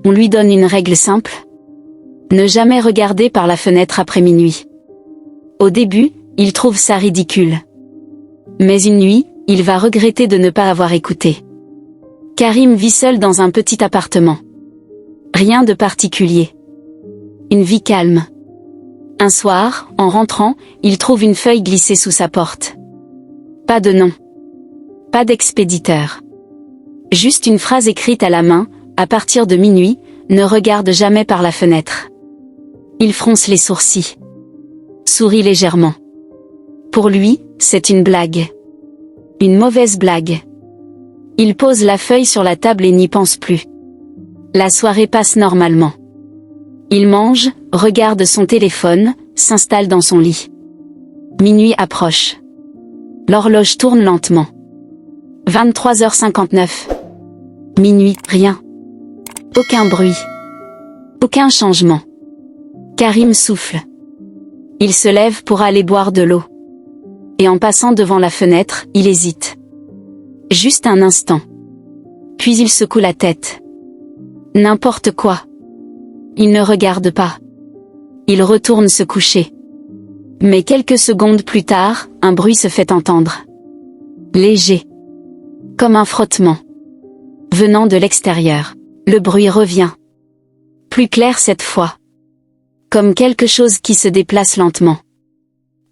On lui donne une règle simple. Ne jamais regarder par la fenêtre après minuit. Au début, il trouve ça ridicule. Mais une nuit, il va regretter de ne pas avoir écouté. Karim vit seul dans un petit appartement. Rien de particulier. Une vie calme. Un soir, en rentrant, il trouve une feuille glissée sous sa porte. Pas de nom. Pas d'expéditeur. Juste une phrase écrite à la main, à partir de minuit, ne regarde jamais par la fenêtre. Il fronce les sourcils. Sourit légèrement. Pour lui, c'est une blague. Une mauvaise blague. Il pose la feuille sur la table et n'y pense plus. La soirée passe normalement. Il mange, regarde son téléphone, s'installe dans son lit. Minuit approche. L'horloge tourne lentement. 23h59. Minuit, rien. Aucun bruit. Aucun changement. Karim souffle. Il se lève pour aller boire de l'eau. Et en passant devant la fenêtre, il hésite. Juste un instant. Puis il secoue la tête. N'importe quoi. Il ne regarde pas. Il retourne se coucher. Mais quelques secondes plus tard, un bruit se fait entendre. Léger. Comme un frottement. Venant de l'extérieur. Le bruit revient. Plus clair cette fois. Comme quelque chose qui se déplace lentement.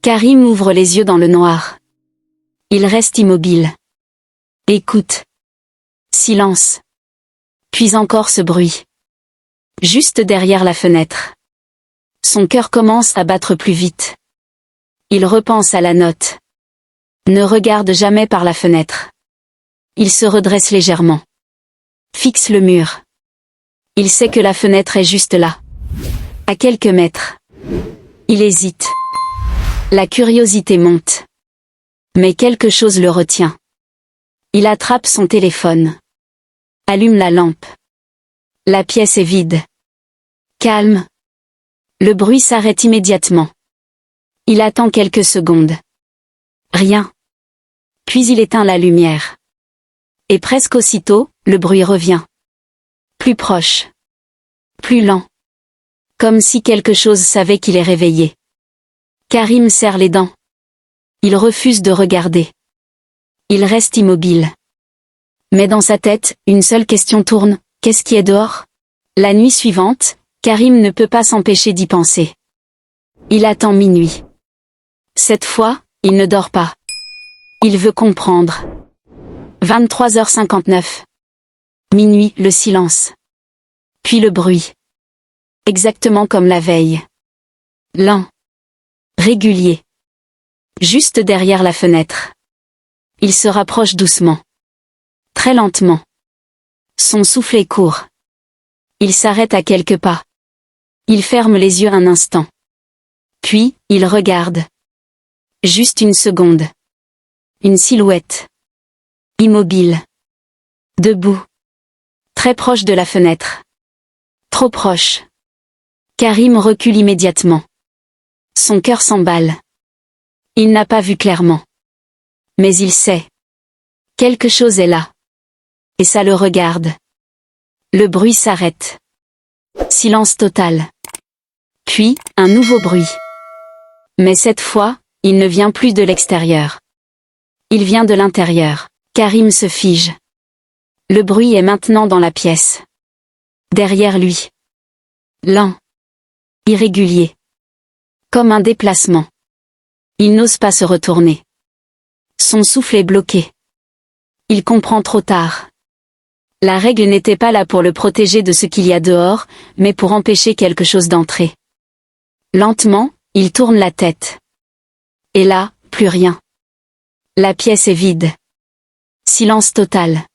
Karim ouvre les yeux dans le noir. Il reste immobile. Écoute. Silence. Puis encore ce bruit. Juste derrière la fenêtre. Son cœur commence à battre plus vite. Il repense à la note. Ne regarde jamais par la fenêtre. Il se redresse légèrement. Fixe le mur. Il sait que la fenêtre est juste là. À quelques mètres. Il hésite. La curiosité monte. Mais quelque chose le retient. Il attrape son téléphone. Allume la lampe. La pièce est vide. Calme. Le bruit s'arrête immédiatement. Il attend quelques secondes. Rien. Puis il éteint la lumière. Et presque aussitôt, le bruit revient. Plus proche. Plus lent. Comme si quelque chose savait qu'il est réveillé. Karim serre les dents. Il refuse de regarder. Il reste immobile. Mais dans sa tête, une seule question tourne, qu'est-ce qui est dehors? La nuit suivante, Karim ne peut pas s'empêcher d'y penser. Il attend minuit. Cette fois, il ne dort pas. Il veut comprendre. 23h59. Minuit, le silence. Puis le bruit. Exactement comme la veille. Lent. Régulier. Juste derrière la fenêtre. Il se rapproche doucement. Très lentement. Son souffle est court. Il s'arrête à quelques pas. Il ferme les yeux un instant. Puis, il regarde. Juste une seconde. Une silhouette. Immobile. Debout. Très proche de la fenêtre. Trop proche. Karim recule immédiatement. Son cœur s'emballe. Il n'a pas vu clairement. Mais il sait. Quelque chose est là. Et ça le regarde. Le bruit s'arrête. Silence total. Puis, un nouveau bruit. Mais cette fois, il ne vient plus de l'extérieur. Il vient de l'intérieur. Karim se fige. Le bruit est maintenant dans la pièce. Derrière lui. Lent. Irrégulier. Comme un déplacement. Il n'ose pas se retourner. Son souffle est bloqué. Il comprend trop tard. La règle n'était pas là pour le protéger de ce qu'il y a dehors, mais pour empêcher quelque chose d'entrer. Lentement, il tourne la tête. Et là, plus rien. La pièce est vide. Silence total.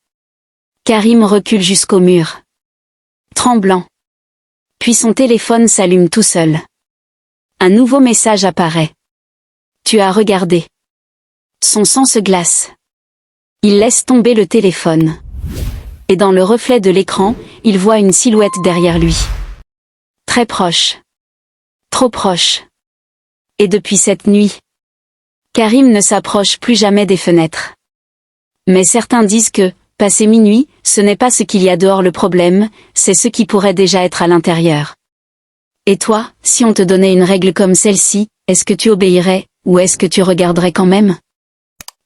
Karim recule jusqu'au mur. Tremblant. Puis son téléphone s'allume tout seul. Un nouveau message apparaît. Tu as regardé. Son sang se glace. Il laisse tomber le téléphone. Et dans le reflet de l'écran, il voit une silhouette derrière lui. Très proche. Trop proche. Et depuis cette nuit, Karim ne s'approche plus jamais des fenêtres. Mais certains disent que, Passer minuit, ce n'est pas ce qu'il y a dehors le problème, c'est ce qui pourrait déjà être à l'intérieur. Et toi, si on te donnait une règle comme celle-ci, est-ce que tu obéirais, ou est-ce que tu regarderais quand même?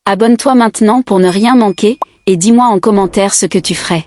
Abonne-toi maintenant pour ne rien manquer, et dis-moi en commentaire ce que tu ferais.